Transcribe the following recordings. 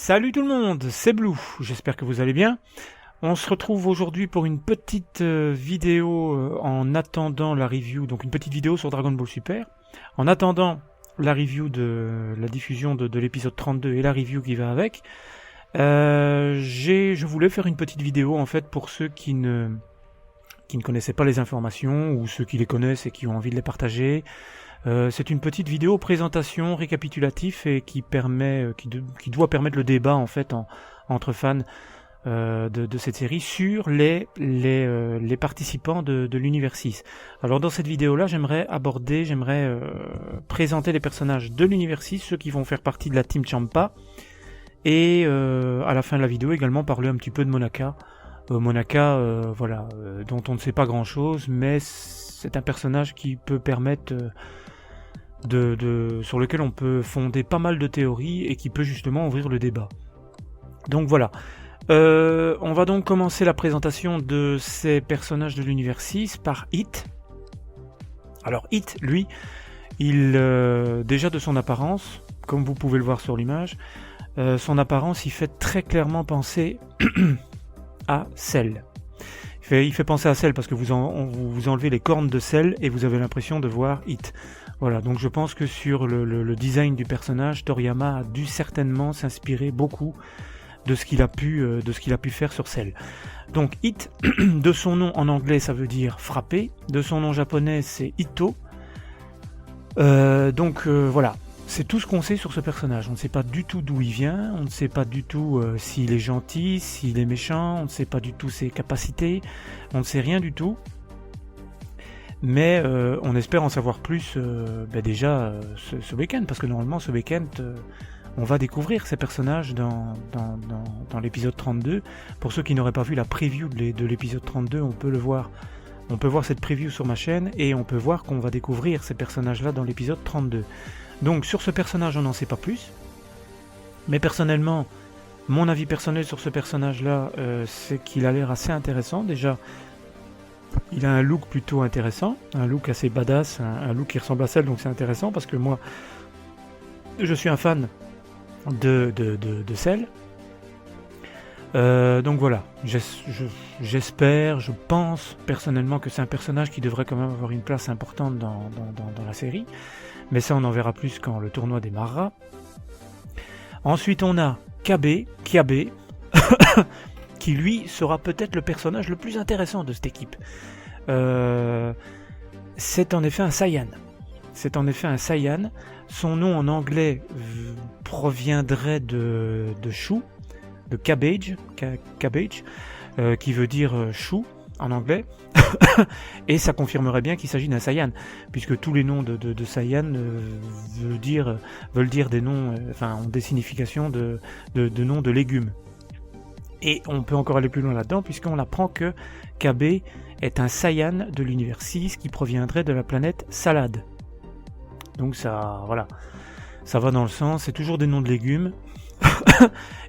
Salut tout le monde, c'est Blue, j'espère que vous allez bien. On se retrouve aujourd'hui pour une petite vidéo en attendant la review, donc une petite vidéo sur Dragon Ball Super. En attendant la review de la diffusion de l'épisode 32 et la review qui va avec, je voulais faire une petite vidéo en fait pour ceux qui ne connaissaient pas les informations ou ceux qui les connaissent et qui ont envie de les partager. C'est une petite vidéo présentation récapitulatif et qui doit permettre le débat en fait entre fans de cette série sur les participants de l'univers 6. Alors dans cette vidéo là j'aimerais présenter les personnages de l'univers 6, ceux qui vont faire partie de la Team Champa, et à la fin de la vidéo également parler un petit peu de Monaka. Dont on ne sait pas grand chose, mais c'est un personnage qui peut permettre sur lequel on peut fonder pas mal de théories et qui peut justement ouvrir le débat. Donc voilà. On va donc commencer la présentation de ces personnages de l'univers 6 par Hit. Alors Hit, lui, déjà de son apparence, comme vous pouvez le voir sur l'image, son apparence il fait très clairement penser à Cell. Il fait penser à Cell parce que vous enlevez les cornes de Cell et vous avez l'impression de voir Hit. Voilà, donc je pense que sur le design du personnage, Toriyama a dû certainement s'inspirer beaucoup de ce qu'il a pu faire sur Cell. Donc Hit, de son nom en anglais ça veut dire frapper, de son nom japonais c'est Ito. Voilà. C'est tout ce qu'on sait sur ce personnage. On ne sait pas du tout d'où il vient, on ne sait pas du tout s'il est gentil, s'il est méchant, on ne sait pas du tout ses capacités, on ne sait rien du tout. Mais on espère en savoir plus déjà ce week-end, parce que normalement ce week-end on va découvrir ces personnages dans l'épisode 32. Pour ceux qui n'auraient pas vu la preview de l'épisode 32, on peut le voir. On peut voir cette preview sur ma chaîne et on peut voir qu'on va découvrir ces personnages-là dans l'épisode 32. Donc sur ce personnage on n'en sait pas plus, mais personnellement, mon avis personnel sur ce personnage-là, c'est qu'il a l'air assez intéressant. Déjà, il a un look plutôt intéressant, un look assez badass, un look qui ressemble à Cell, donc c'est intéressant parce que moi, je suis un fan de Cell. Donc voilà, j'espère, je pense personnellement que c'est un personnage qui devrait quand même avoir une place importante dans la série. Mais ça on en verra plus quand le tournoi démarrera. Ensuite on a Kiabe, qui lui sera peut-être le personnage le plus intéressant de cette équipe. C'est en effet un Saiyan. Son nom en anglais proviendrait de chou, de cabbage, qui veut dire chou en anglais. Et ça confirmerait bien qu'il s'agit d'un Saiyan, puisque tous les noms de Saiyan veulent dire des noms, ont des significations de noms de légumes. Et on peut encore aller plus loin là-dedans, puisqu'on apprend que Kabe est un Saiyan de l'univers 6 qui proviendrait de la planète Salade. Donc ça va dans le sens, c'est toujours des noms de légumes.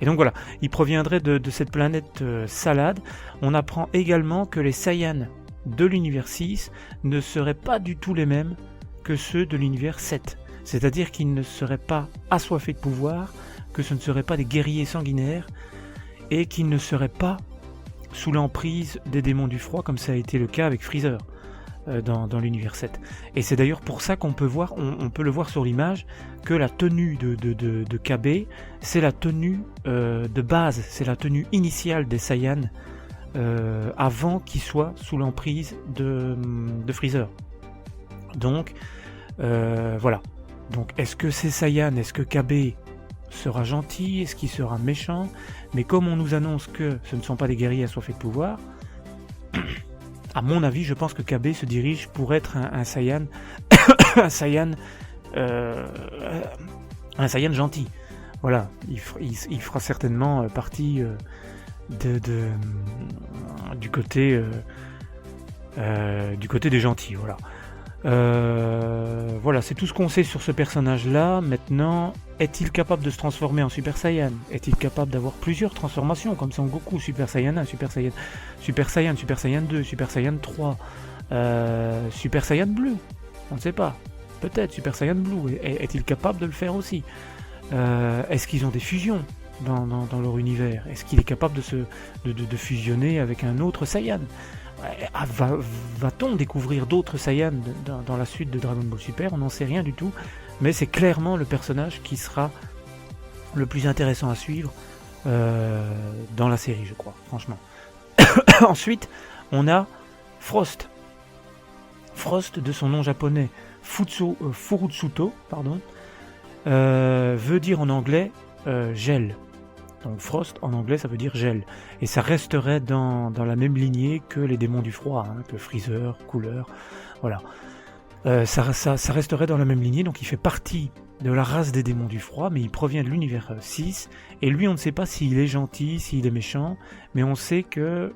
Et donc voilà, il proviendrait de cette planète Salade. On apprend également que les Saiyans de l'univers 6 ne seraient pas du tout les mêmes que ceux de l'univers 7. C'est-à-dire qu'ils ne seraient pas assoiffés de pouvoir, que ce ne seraient pas des guerriers sanguinaires, et qu'ils ne seraient pas sous l'emprise des démons du froid, comme ça a été le cas avec Freezer dans l'univers 7. Et c'est d'ailleurs pour ça qu'on peut voir, on peut le voir sur l'image, que la tenue de Kabe, c'est la tenue de base, c'est la tenue initiale des Saiyans avant qu'ils soient sous l'emprise de Freezer. Donc voilà. Donc est-ce que c'est Saiyan, est-ce que Kabe sera gentil, est-ce qu'il sera méchant? Mais comme on nous annonce que ce ne sont pas des guerriers assoiffés de pouvoir, à mon avis, je pense que Kabe se dirige pour être un Saiyan, un Saiyan gentil. Voilà, il fera certainement partie du côté des gentils. Voilà. Voilà, c'est tout ce qu'on sait sur ce personnage-là. Maintenant, est-il capable de se transformer en Super Saiyan? Est-il capable d'avoir plusieurs transformations comme Son Goku, Super Saiyan 1, Super Saiyan, Super Saiyan 2, Super Saiyan 3, Super Saiyan Bleu? On ne sait pas. Peut-être Super Saiyan Blue. Est-il capable de le faire aussi? Est-ce qu'ils ont des fusions? dans leur univers? Est-ce qu'il est capable de fusionner avec un autre Saiyan? Va-t-on découvrir d'autres Saiyans dans la suite de Dragon Ball Super? On n'en sait rien du tout, mais c'est clairement le personnage qui sera le plus intéressant à suivre dans la série, je crois, franchement. Ensuite, on a Frost. Frost, de son nom japonais Furutsuto, veut dire en anglais gel. Donc Frost en anglais ça veut dire gel. Et ça resterait dans la même lignée que les démons du froid, que Freezer, Cooler, voilà. Ça resterait dans la même lignée, donc il fait partie de la race des démons du froid, mais il provient de l'univers 6, et lui on ne sait pas s'il est gentil, s'il est méchant, mais on sait que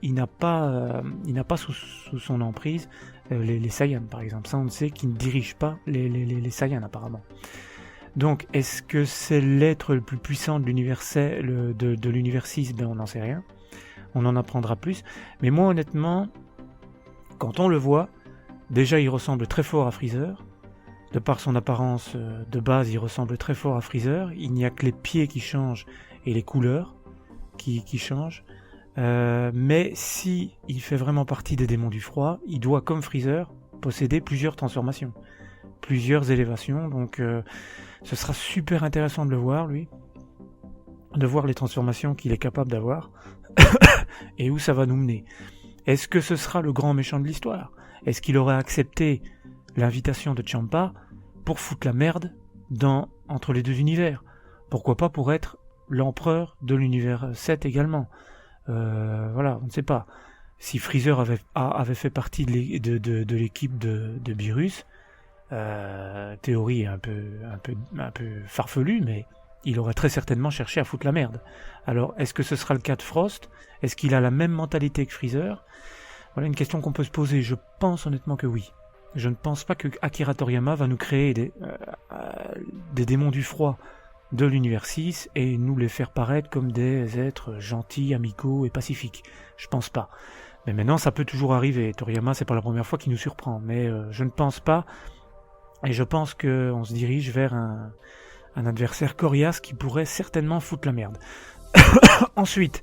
il n'a pas sous son emprise les Saiyans par exemple. Ça on sait qu'il ne dirige pas les Saiyans apparemment. Donc est-ce que c'est l'être le plus puissant de l'univers 6? On n'en sait rien, on en apprendra plus, mais moi honnêtement, quand on le voit, déjà il ressemble très fort à Freezer. De par son apparence de base, il ressemble très fort à Freezer. Il n'y a que les pieds qui changent et les couleurs qui changent. Mais si il fait vraiment partie des démons du froid, il doit, comme Freezer, posséder plusieurs transformations, plusieurs élévations. Donc ce sera super intéressant de le voir, lui. De voir les transformations qu'il est capable d'avoir. Et où ça va nous mener. Est-ce que ce sera le grand méchant de l'histoire? Est-ce qu'il aurait accepté l'invitation de Champa pour foutre la merde entre les deux univers? Pourquoi pas pour être l'empereur de l'univers 7 également? Voilà, on ne sait pas. Si Freezer avait fait partie de l'équipe de Beerus, théorie un peu farfelue, mais il aurait très certainement cherché à foutre la merde. Alors, est-ce que ce sera le cas de Frost? Est-ce qu'il a la même mentalité que Freezer? Voilà une question qu'on peut se poser. Je pense honnêtement que oui. Je ne pense pas que Akira Toriyama va nous créer des démons du froid de l'univers 6 et nous les faire paraître comme des êtres gentils, amicaux et pacifiques. Je pense pas. Mais maintenant, ça peut toujours arriver. Toriyama, c'est pas la première fois qu'il nous surprend. Mais je ne pense pas. Et je pense qu'on se dirige vers un adversaire coriace qui pourrait certainement foutre la merde. Ensuite,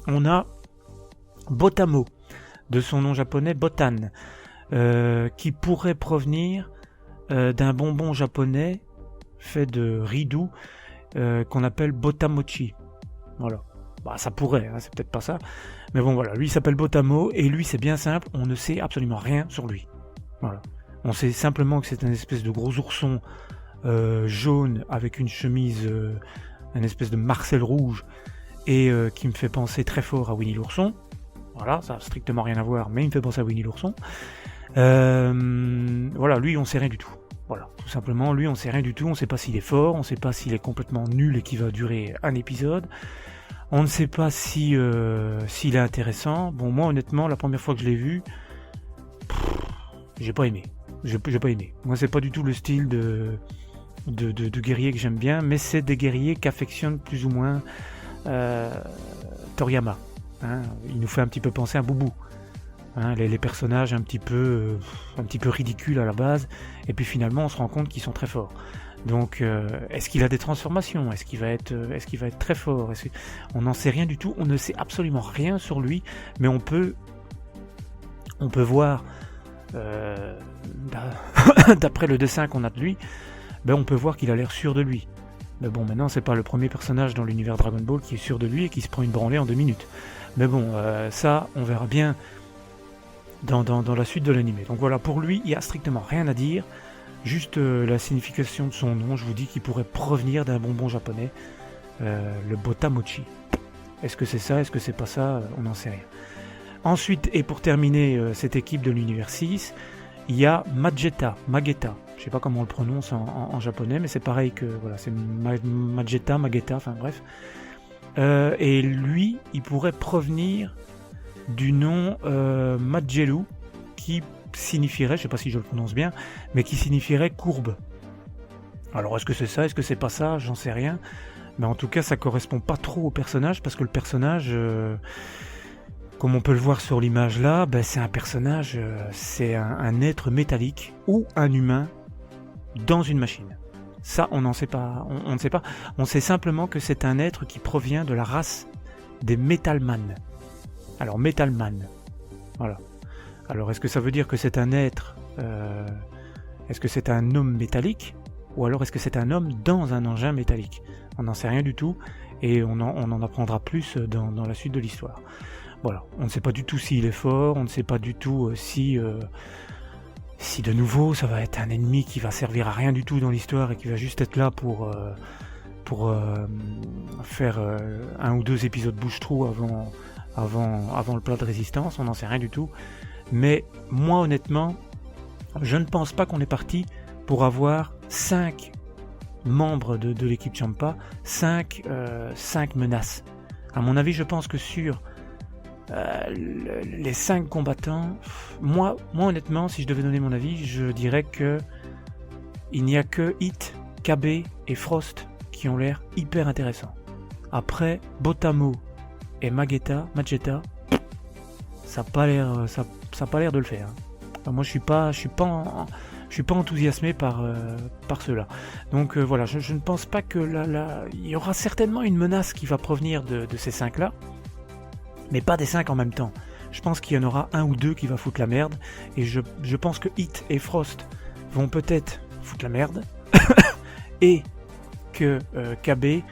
on a Botamo, de son nom japonais Botan, qui pourrait provenir d'un bonbon japonais fait de riz doux qu'on appelle Botamochi. Voilà. Bah, ça pourrait, c'est peut-être pas ça. Mais bon, voilà, lui il s'appelle Botamo, et lui c'est bien simple, on ne sait absolument rien sur lui. Voilà. On sait simplement que c'est un espèce de gros ourson jaune avec une chemise, un espèce de Marcel rouge, et qui me fait penser très fort à Winnie l'ourson. Voilà, ça n'a strictement rien à voir, mais il me fait penser à Winnie l'ourson. Voilà, lui on sait rien du tout. Voilà, tout simplement, lui on sait rien du tout, on sait pas s'il est fort, on sait pas s'il est complètement nul et qu'il va durer un épisode. On ne sait pas s'il est intéressant. Bon, moi honnêtement, la première fois que je l'ai vu, j'ai pas aimé. J'ai pas aimé. Moi c'est pas du tout le style de guerrier que j'aime bien, mais c'est des guerriers qu'affectionne plus ou moins Toriyama. Hein, il nous fait un petit peu penser à Boubou. Hein, les personnages un petit peu ridicules à la base, et puis finalement on se rend compte qu'ils sont très forts. Donc est-ce qu'il a des transformations? Est-ce qu'il va être très fort? On n'en sait rien du tout, on ne sait absolument rien sur lui, mais on peut voir d'après le dessin qu'on a de lui, on peut voir qu'il a l'air sûr de lui. Mais bon, maintenant c'est pas le premier personnage dans l'univers Dragon Ball qui est sûr de lui et qui se prend une branlée en 2 minutes. Mais bon, ça on verra bien dans la suite de l'anime. Donc voilà, pour lui il n'y a strictement rien à dire, juste la signification de son nom. Je vous dis qu'il pourrait provenir d'un bonbon japonais, le Botamochi. Est-ce que c'est ça, est-ce que c'est pas ça, on n'en sait rien. Ensuite, et pour terminer cette équipe de l'univers 6, il y a Magetta, je sais pas comment on le prononce en japonais, mais c'est pareil que, voilà, c'est Magetta, enfin bref. Et lui, il pourrait provenir du nom Magelu, qui signifierait, je sais pas si je le prononce bien, mais qui signifierait courbe. Alors est-ce que c'est ça, est-ce que c'est pas ça, j'en sais rien. Mais en tout cas, ça correspond pas trop au personnage, parce que le personnage, comme on peut le voir sur l'image là, c'est un personnage, c'est un être métallique ou un humain dans une machine. Ça, on n'en sait pas. On ne sait pas. On sait simplement que c'est un être qui provient de la race des Metalman. Alors, Metalman. Voilà. Alors, est-ce que ça veut dire que c'est un être... est-ce que c'est un homme métallique? Ou alors est-ce que c'est un homme dans un engin métallique? On n'en sait rien du tout. Et on en apprendra plus dans la suite de l'histoire. Voilà. On ne sait pas du tout s'il est fort. On ne sait pas du tout si de nouveau ça va être un ennemi qui va servir à rien du tout dans l'histoire et qui va juste être là pour faire un ou deux épisodes bouche-trou avant le plat de résistance. On n'en sait rien du tout. Mais moi honnêtement, je ne pense pas qu'on est parti pour avoir 5 membres de l'équipe Champa, 5 menaces. À mon avis, je pense que sur les 5 combattants, moi honnêtement, si je devais donner mon avis, je dirais que il n'y a que Hit, KB et Frost qui ont l'air hyper intéressants. Après, Botamo et Magetta, ça n'a pas l'air de le faire. Enfin, moi, je suis pas enthousiasmé par cela. Donc voilà, je ne pense pas que il y aura certainement une menace qui va provenir de ces 5-là, mais pas des 5 en même temps. Je pense qu'il y en aura un ou deux qui va foutre la merde, et je pense que Hit et Frost vont peut-être foutre la merde, et que KB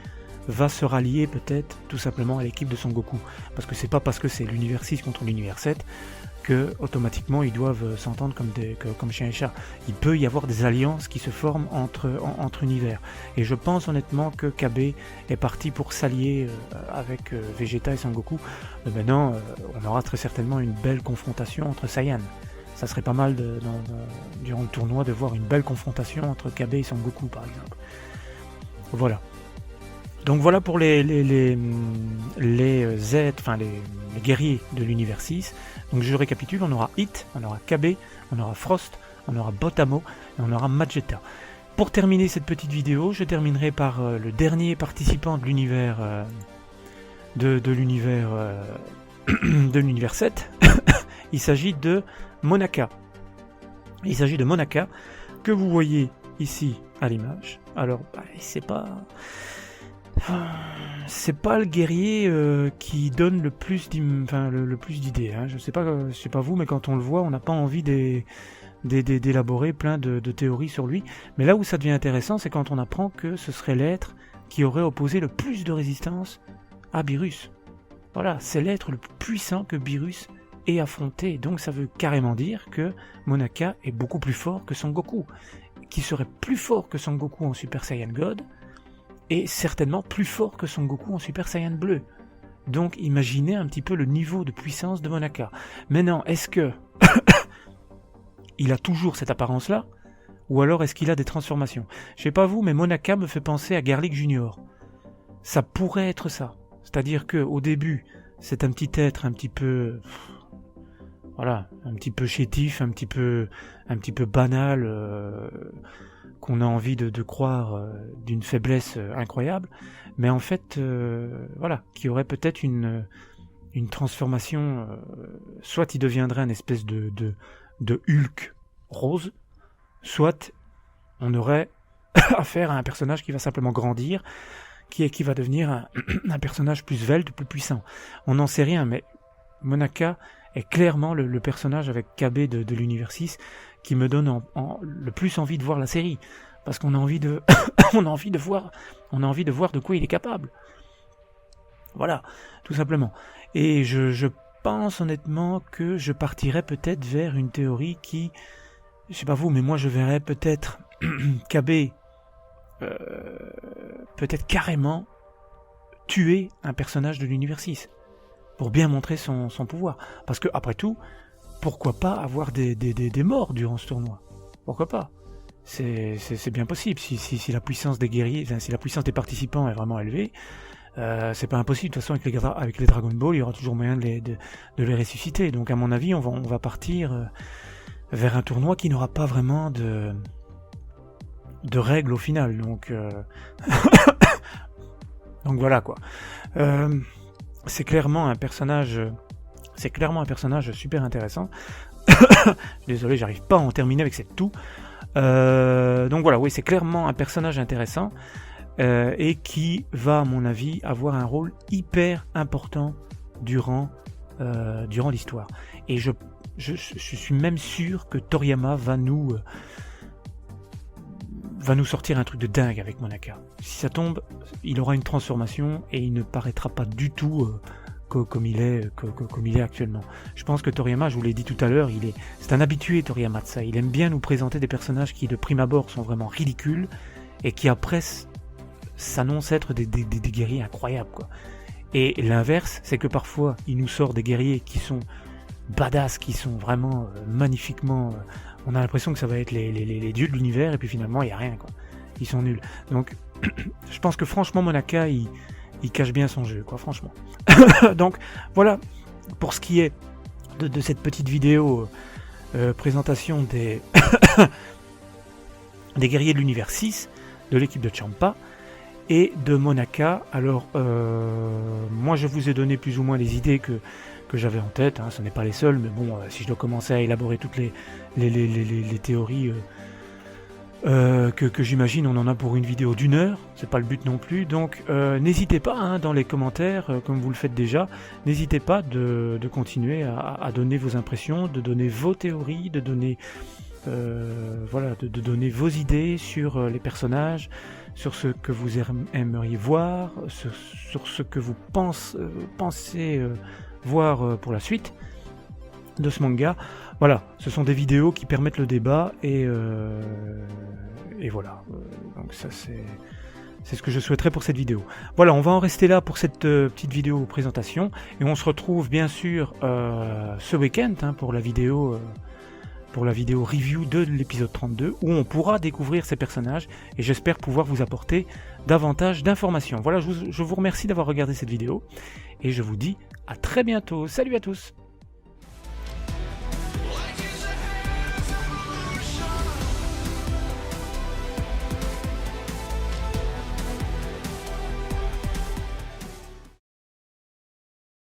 va se rallier peut-être tout simplement à l'équipe de Son Goku. Parce que c'est pas parce que c'est l'univers 6 contre l'univers 7 que automatiquement ils doivent s'entendre comme chien et chat. Il peut y avoir des alliances qui se forment entre univers. Et je pense honnêtement que KB est parti pour s'allier avec Vegeta et Son Goku. Mais maintenant, on aura très certainement une belle confrontation entre Saiyan. Ça serait pas mal durant le tournoi de voir une belle confrontation entre KB et Son Goku par exemple. Voilà. Donc voilà pour les guerriers de l'univers 6. Donc je récapitule, on aura Hit, on aura KB, on aura Frost, on aura Botamo et on aura Magetta. Pour terminer cette petite vidéo, je terminerai par le dernier participant de l'univers de l'univers 7. Il s'agit de Monaka. Il s'agit de Monaka que vous voyez ici à l'image. Alors, c'est pas le guerrier qui donne le plus d'idées. Hein. Je sais pas vous, mais quand on le voit, on n'a pas envie d'élaborer plein de théories sur lui. Mais là où ça devient intéressant, c'est quand on apprend que ce serait l'être qui aurait opposé le plus de résistance à Beerus. Voilà, c'est l'être le plus puissant que Beerus ait affronté. Donc ça veut carrément dire que Monaka est beaucoup plus fort que Son Goku, qui serait plus fort que Son Goku en Super Saiyan God, et certainement plus fort que Son Goku en Super Saiyan Bleu. Donc imaginez un petit peu le niveau de puissance de Monaka. Maintenant, est-ce que il a toujours cette apparence-là, ou alors est-ce qu'il a des transformations? Je sais pas vous, mais Monaka me fait penser à Garlic Junior. Ça pourrait être ça. C'est-à-dire que au début, c'est un petit être un petit peu... Voilà, un petit peu chétif, un petit peu banal, qu'on a envie de croire d'une faiblesse incroyable, mais en fait, voilà, qui aurait peut-être une transformation, soit il deviendrait un espèce de Hulk rose, soit on aurait affaire à un personnage qui va simplement grandir, qui va devenir un personnage plus svelte, plus puissant. On n'en sait rien, mais Monaka est clairement le personnage avec KB de l'univers 6 qui me donne le plus envie de voir la série, parce qu'on a envie de on a envie de voir de quoi il est capable. Voilà, tout simplement. Et je pense honnêtement que je partirais peut-être vers une théorie qui, je sais pas vous, mais moi je verrais peut-être KB peut-être carrément tuer un personnage de l'univers 6 pour bien montrer son pouvoir. Parce que après tout, pourquoi pas avoir des morts durant ce tournoi? Pourquoi pas? C'est bien possible. Si la puissance des guerriers, si la puissance des participants est vraiment élevée, c'est pas impossible. De toute façon, avec les Dragon Ball, il y aura toujours moyen de les ressusciter. Donc à mon avis, on va partir vers un tournoi qui n'aura pas vraiment de règles au final. Donc donc voilà quoi. C'est clairement un personnage super intéressant. Désolé, j'arrive pas à en terminer avec cette toux. Donc voilà, oui, c'est clairement un personnage intéressant et qui va, à mon avis, avoir un rôle hyper important durant l'histoire. Et je suis même sûr que Toriyama va nous sortir un truc de dingue avec Monaka. Si ça tombe, il aura une transformation et il ne paraîtra pas du tout comme il est actuellement. Je pense que Toriyama, je vous l'ai dit tout à l'heure, c'est un habitué, Toriyama, de ça. Il aime bien nous présenter des personnages qui de prime abord sont vraiment ridicules et qui après s'annoncent être des guerriers incroyables, quoi. Et l'inverse, c'est que parfois il nous sort des guerriers qui sont badass, qui sont vraiment magnifiquement... on a l'impression que ça va être les dieux de l'univers et puis finalement il n'y a rien, quoi. Ils sont nuls. Donc je pense que franchement Monaka il cache bien son jeu, quoi, franchement. Donc voilà pour ce qui est de cette petite vidéo présentation des des guerriers de l'univers 6 de l'équipe de Champa et de Monaka. Alors moi je vous ai donné plus ou moins les idées que j'avais en tête, hein. Ce n'est pas les seuls, mais bon, si je dois commencer à élaborer toutes les théories que j'imagine, on en a pour une vidéo d'1 heure, c'est pas le but non plus, donc n'hésitez pas, hein, dans les commentaires, comme vous le faites déjà, n'hésitez pas de continuer à donner vos impressions, de donner vos théories, de donner voilà, de donner vos idées sur les personnages, sur ce que vous aimeriez voir, sur ce que vous pensez voir pour la suite de ce manga. Voilà, ce sont des vidéos qui permettent le débat et voilà. Donc ça c'est ce que je souhaiterais pour cette vidéo. Voilà, on va en rester là pour cette petite vidéo présentation et on se retrouve bien sûr ce week-end, hein, pour la vidéo review de l'épisode 32 où on pourra découvrir ces personnages et j'espère pouvoir vous apporter davantage d'informations. Voilà, je vous remercie d'avoir regardé cette vidéo et je vous dis à très bientôt. Salut à tous!